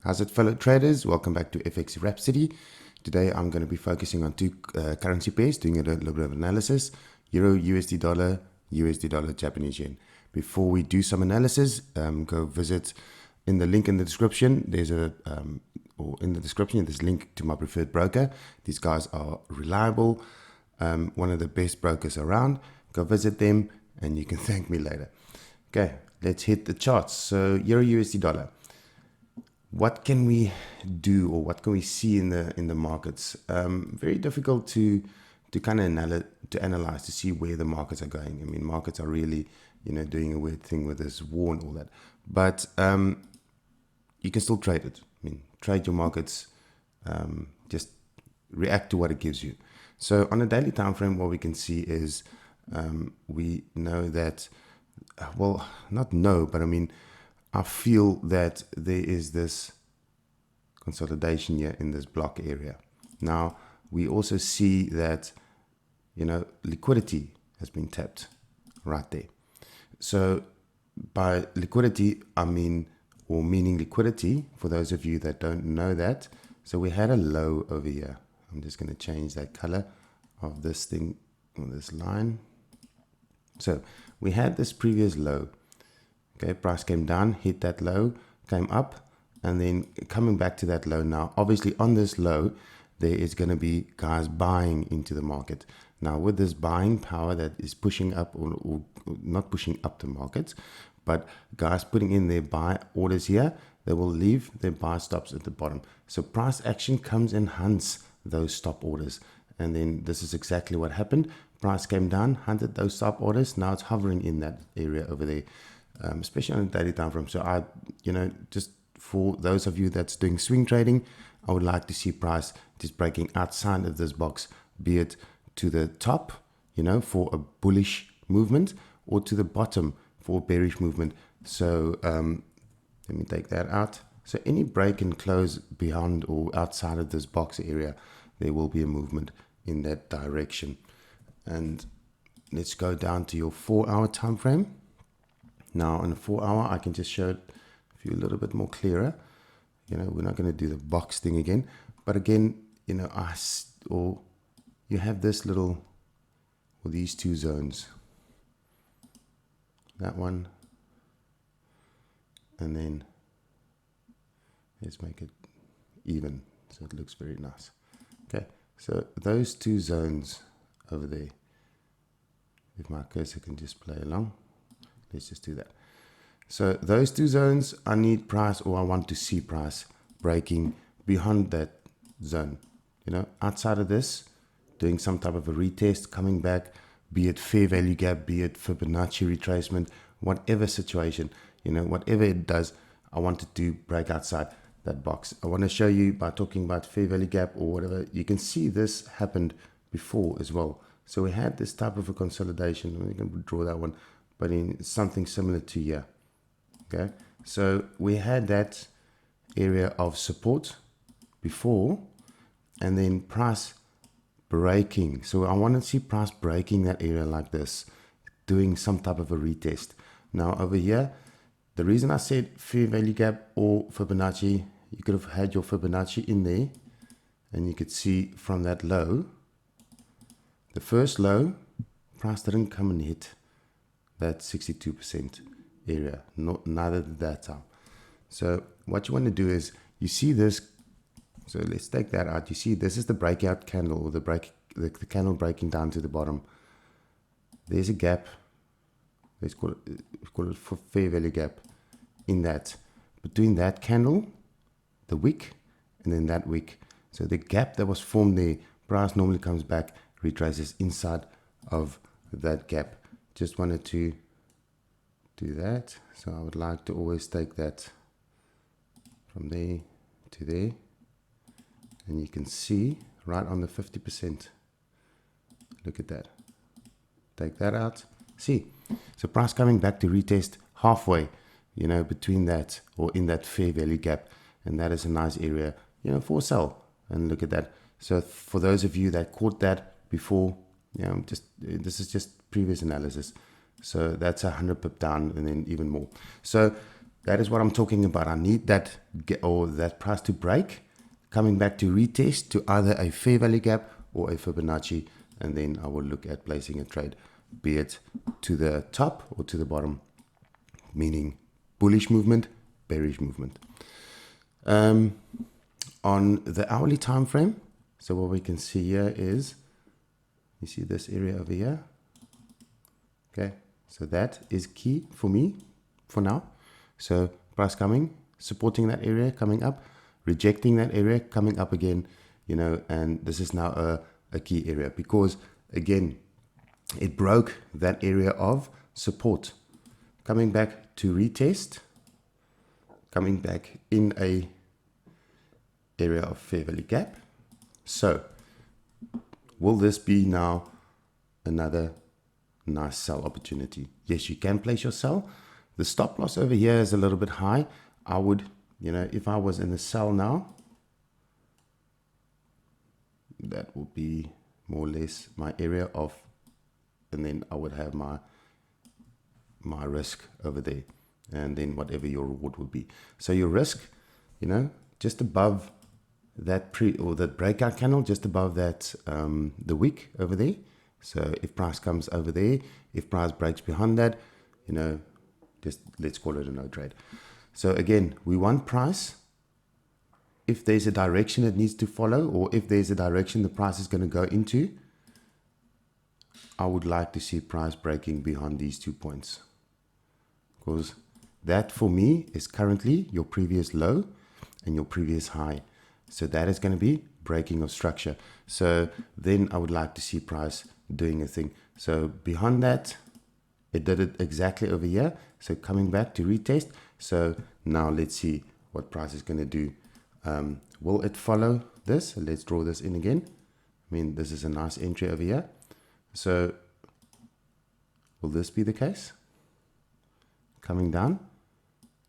How's it, fellow traders? Welcome back to FX Rhapsody. Today I'm going to be focusing on two currency pairs, doing a little bit of analysis: Euro USD dollar, Japanese yen. Before we do some analysis, go visit in the link in the description. There's a there's a link to my preferred broker. These guys are reliable, one of the best brokers around. Go visit them, and you can thank me later. Okay, let's hit the charts. So Euro USD dollar. What can we do, or what can we see in the markets? Very difficult to kind of analyze to see where the markets are going. I mean, markets are really doing a weird thing with this war and all that, but you can still trade it. I mean, trade your markets, just react to what it gives you. So on a daily time frame, what we can see is we know that, well, not know, but I mean, I feel that there is this consolidation here in this block area. Now, we also see that, liquidity has been tapped right there. So by liquidity, I mean, or meaning liquidity, for those of you that don't know that. So we had a low over here. I'm just going to change that color of this thing, or this line. So we had this previous low. Okay, price came down, hit that low, came up, and then coming back to that low now. Obviously, on this low, there is going to be guys buying into the market. Now, with this buying power that is pushing up, or not pushing up the markets, but guys putting in their buy orders here, they will leave their buy stops at the bottom. So price action comes and hunts those stop orders. And then this is exactly what happened. Price came down, hunted those stop orders. Now it's hovering in that area over there. Especially on a daily time frame. So I, just for those of you that's doing swing trading, I would like to see price just breaking outside of this box, be it to the top, for a bullish movement, or to the bottom for a bearish movement. So let me take that out. So any break and close beyond or outside of this box area, there will be a movement in that direction. And let's go down to your 4-hour time frame. Now, on a 4-hour, I can just show it a little bit more clearer. We're not going to do the box thing again. But again, you have this little, or these two zones. That one. And then let's make it even so it looks very nice. Okay, so those two zones over there. If my cursor can just play along. Let's just do that. So those two zones, I need price, or I want to see price breaking beyond that zone. Outside of this, doing some type of a retest, coming back, be it fair value gap, be it Fibonacci retracement, whatever situation, whatever it does, I want it to break outside that box. I want to show you by talking about fair value gap or whatever. You can see this happened before as well. So we had this type of a consolidation. We can draw that one, but in something similar to here. Okay, so we had that area of support before, and then price breaking. So I want to see price breaking that area like this, doing some type of a retest. Now over here, the reason I said fair value gap or Fibonacci, you could have had your Fibonacci in there, and you could see from that low, the first low, price didn't come and hit that 62% area, neither did that time. So what you want to do is, you see this, so let's take that out. You see this is the breakout candle, or the candle breaking down to the bottom. There's a gap, let's call it for fair value gap, in that, between that candle, the wick, and then that wick. So the gap that was formed there, price normally comes back, retraces inside of that gap. Just wanted to do that. So I would like to always take that from there to there, and you can see right on the 50%. Look at that. Take that out. See, so price coming back to retest halfway, between that, or in that fair value gap, and that is a nice area, for sell. And look at that. So for those of you that caught that before, this is just previous analysis. So that's 100 pip down, and then even more. So that is what I'm talking about. I need that that price to break, coming back to retest to either a fair value gap or a Fibonacci, and then I will look at placing a trade, be it to the top or to the bottom, meaning bullish movement, bearish movement. On the hourly time frame, so what we can see here is, you see this area over here. Okay, so that is key for me for now. So price coming, supporting that area, coming up, rejecting that area, coming up again, you know, and this is now a key area because, again, it broke that area of support, coming back to retest, coming back in a area of fair value gap. So will this be now another nice sell opportunity? Yes, you can place your sell. The stop loss over here is a little bit high. I would, you know, if I was in the sell now, that would be more or less my area of, and then I would have my risk over there, and then whatever your reward would be. So your risk, you know, just above that that breakout candle, just above that the wick over there. So if price comes over there, if price breaks behind that, you know, just let's call it a no trade. So again, we want price, if there's a direction it needs to follow, or if there's a direction the price is going to go into, I would like to see price breaking behind these 2 points, because that for me is currently your previous low and your previous high. So that is going to be breaking of structure. So then I would like to see price doing a thing. So behind that, it did it exactly over here. So coming back to retest. So now let's see what price is going to do. Will it follow this? Let's draw this in again. I mean, this is a nice entry over here. So will this be the case? Coming down.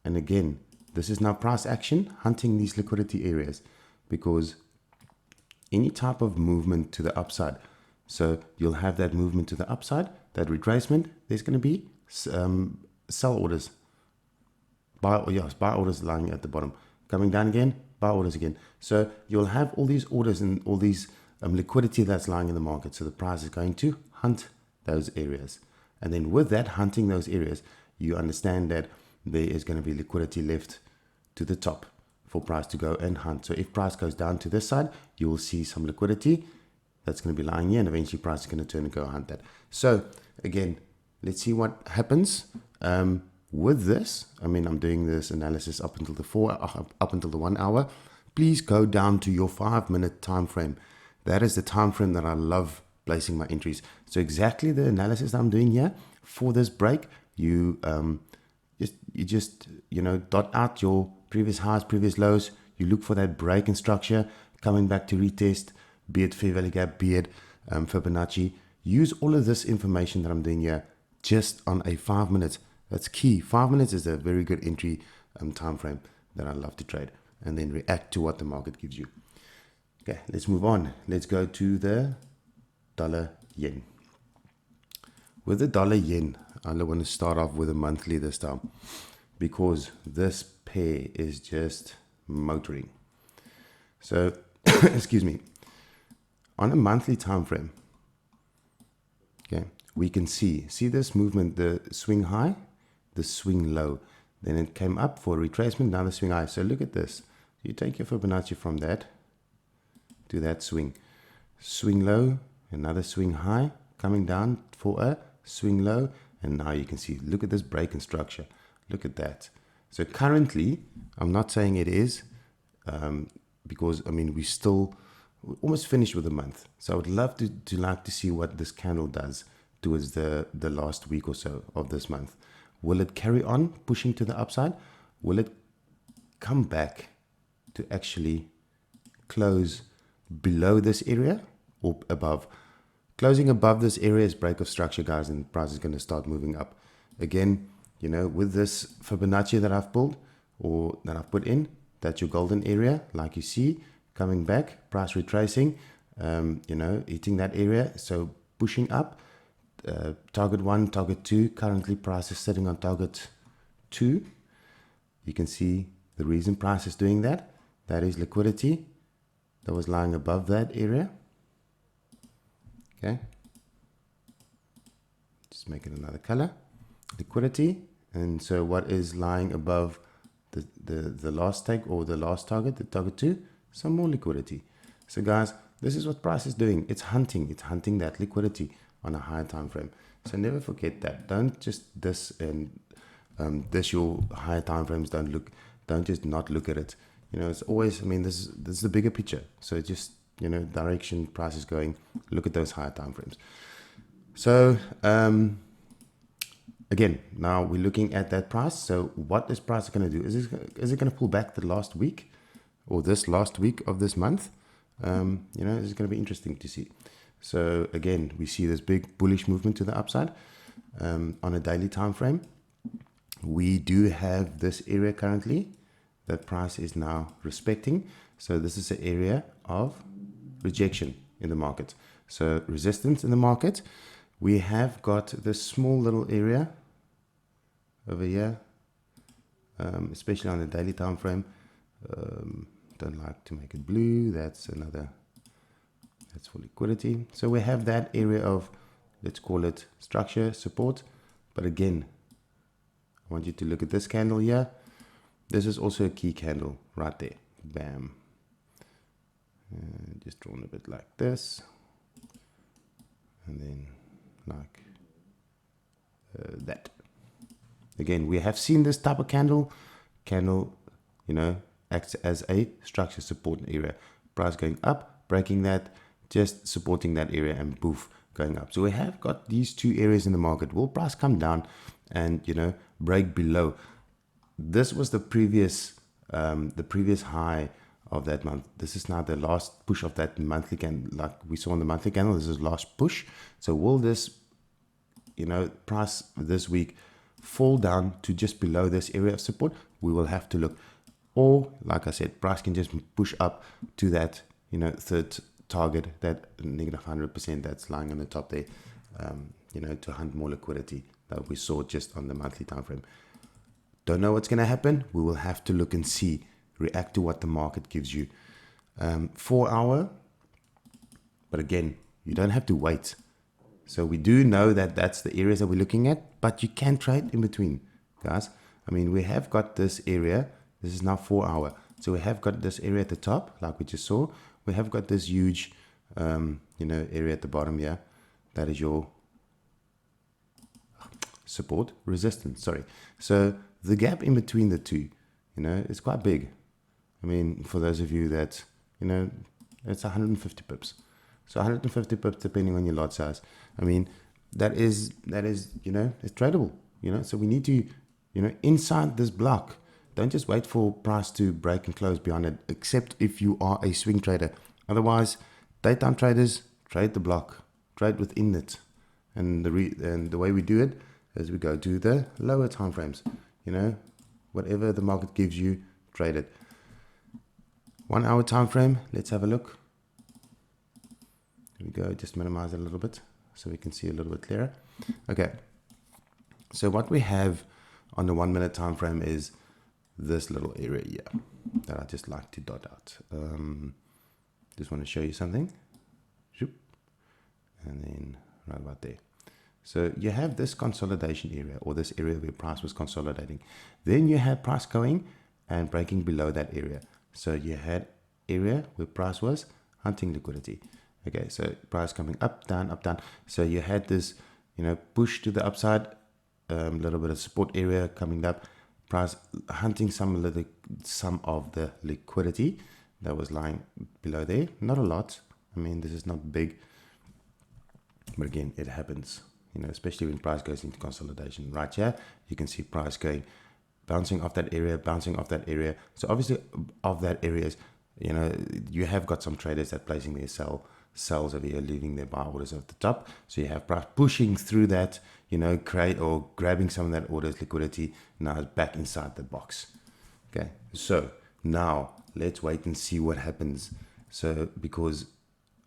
And again, this is now price action, hunting these liquidity areas, because any type of movement to the upside, so you'll have that movement to the upside, that retracement, there's going to be sell orders, buy orders lying at the bottom, coming down again, buy orders again. So you'll have all these orders and all these liquidity that's lying in the market. So the price is going to hunt those areas, and then with that hunting those areas, you understand that there is going to be liquidity left to the top for price to go and hunt. So if price goes down to this side, you will see some liquidity that's going to be lying here, and eventually price is going to turn and go hunt that. So again, let's see what happens with this. I mean, I'm doing this analysis up until the 1 hour. Please go down to your 5-minute time frame. That is the time frame that I love placing my entries. So exactly the analysis I'm doing here for this break, you just dot out your previous highs, previous lows. You look for that break in structure, coming back to retest, be it fair value gap, be it Fibonacci. Use all of this information that I'm doing here just on a 5 minutes. That's key. 5 minutes is a very good entry time frame that I love to trade, and then react to what the market gives you. Okay, let's move on. Let's go to the dollar yen. With the dollar yen, I want to start off with a monthly this time, because this pair is just motoring. So, excuse me, on a monthly time frame, okay, we can see this movement, the swing high, the swing low. Then it came up for a retracement, now the swing high. So look at this. You take your Fibonacci from that to that swing. Swing low, another swing high, coming down for a swing low. And now you can see, look at this break in structure. Look at that. So currently, I'm not saying it is, because, I mean, we're almost finished with the month. So I would love to see what this candle does towards the last week or so of this month. Will it carry on pushing to the upside? Will it come back to actually close below this area or above? Closing above this area is break of structure, guys, and the price is going to start moving up. Again, with this Fibonacci that I've pulled or that I've put in, that's your golden area, like you see, coming back, price retracing, hitting that area. So pushing up, target 1, target 2, currently price is sitting on target 2. you can see the reason price is doing that. That is liquidity that was lying above that area. Okay. Just make it another color. Liquidity. And so what is lying above the last take or the last target, the target 2? Some more liquidity. So guys, this is what price is doing. It's hunting that liquidity on a higher time frame. So never forget that. Don't just this your higher time frames. Don't just not look at it. You know, it's always, I mean, this is the bigger picture. So just, you know, direction price is going, look at those higher time frames. So again, now we're looking at that price. So what is price going to do? Is it going to pull back the last week or this last week of this month? You know, this is going to be interesting to see. So again, we see this big bullish movement to the upside on a daily time frame. We do have this area currently that price is now respecting. So this is an area of rejection in the market. So resistance in the market. We have got this small little area over here, especially on the daily time frame. Don't like to make it blue. That's for liquidity. So we have that area of, let's call it structure, support. But again, I want you to look at this candle here. This is also a key candle right there. Bam. Just drawn a bit like this. And then like that. Again, we have seen this type of candle, you know, acts as a structure support area. Price going up, breaking that, just supporting that area, and poof, going up. So we have got these two areas in the market. Will price come down and, you know, break below? This was the previous high of that month. This is now the last push of that monthly candle, like we saw on the monthly candle. This is last push. So will this, you know, price this week fall down to just below this area of support? We will have to look. Or like I said, price can just push up to that, you know, third target, that negative 100% that's lying on the top there, you know, to hunt more liquidity that we saw just on the monthly time frame. Don't know what's going to happen. We will have to look and see, react to what the market gives you. 4 hour, but again, you don't have to wait. So we do know that that's the areas that we're looking at, but you can trade in between, guys. I mean, we have got this area. This is now 4 hour. So we have got this area at the top, like we just saw. We have got this huge, you know, area at the bottom here. That is your support, resistance, sorry. So the gap in between the two, you know, is quite big. I mean, for those of you that, you know, it's 150 pips. So 150 pips depending on your lot size. I mean, that is, you know, it's tradable, you know. So we need to, you know, inside this block, don't just wait for price to break and close beyond it, except if you are a swing trader. Otherwise, daytime traders, trade the block, trade within it. And the way we do it is we go to the lower time frames. You know, whatever the market gives you, trade it. 1 hour time frame, let's have a look. Here we go, just minimize it a little bit so we can see a little bit clearer. Okay, so what we have on the 1 minute time frame is this little area here that I just like to dot out. Just want to show you something. And then right about there. So you have this consolidation area, or this area where price was consolidating. Then you had price going and breaking below that area. So you had area where price was hunting liquidity. Okay, so price coming up, down, up, down. So you had this, you know, push to the upside, little bit of support area coming up, price hunting some of the liquidity that was lying below there. Not a lot. I mean, this is not big, but again, it happens. You know, especially when price goes into consolidation. Right here, you can see price going, bouncing off that area, bouncing off that area. So obviously, of that areas, you know, you have got some traders that placing their sells over here, leaving their buy orders at the top. So you have price pushing through that, you know, grabbing some of that orders liquidity. Now it's back inside the box. Okay, so now let's wait and see what happens. So because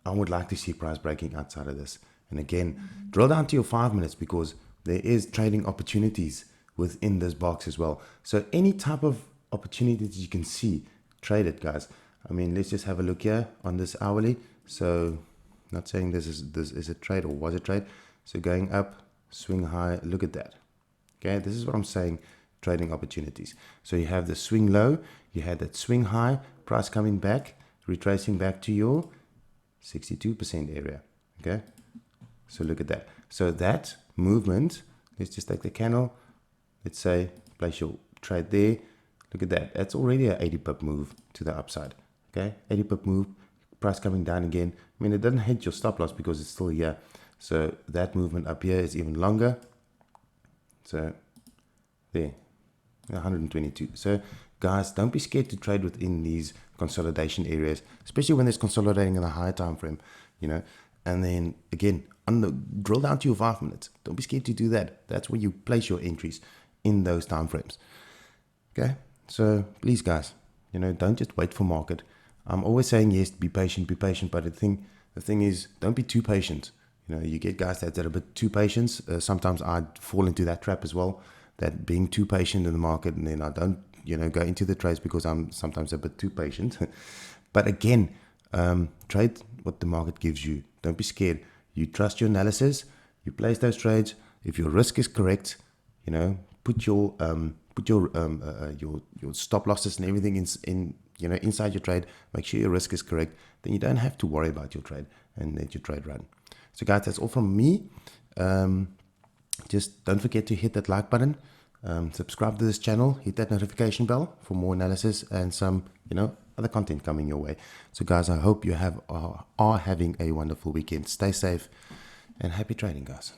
I would like to see price breaking outside of this. And again, drill down to your 5 minutes, because there is trading opportunities within this box as well. So any type of opportunity that you can see, trade it, guys. I mean, let's just have a look here on this hourly. So not saying this is a trade or was a trade. So going up, swing high, look at that. Okay, this is what I'm saying, trading opportunities. So you have the swing low, you had that swing high, price coming back, retracing back to your 62% area. Okay, so look at that. So that movement, let's just take the candle, let's say place your trade there. Look at that, that's already an 80 pip move to the upside. Okay, 80 pip move, price coming down again. I mean, it doesn't hit your stop loss because it's still here. So that movement up here is even longer. So there, 122. So guys, don't be scared to trade within these consolidation areas, especially when there's consolidating in a higher time frame, you know. And then again, on the drill down to your 5 minutes. Don't be scared to do that. That's where you place your entries in those time frames. Okay, so please, guys, you know, don't just wait for market. I'm always saying yes, be patient, but the thing is, don't be too patient. You know, you get guys that are a bit too patient. Sometimes I fall into that trap as well, that being too patient in the market, and then I don't, you know, go into the trades because I'm sometimes a bit too patient. But again, trade what the market gives you. Don't be scared. You trust your analysis. You place those trades. If your risk is correct, you know, put your stop losses and everything in you know, inside your trade. Make sure your risk is correct. Then you don't have to worry about your trade and let your trade run. So guys, that's all from me. Just don't forget to hit that like button, subscribe to this channel, hit that notification bell for more analysis and some, you know, other content coming your way. So guys, I hope you are having a wonderful weekend. Stay safe and happy trading, guys.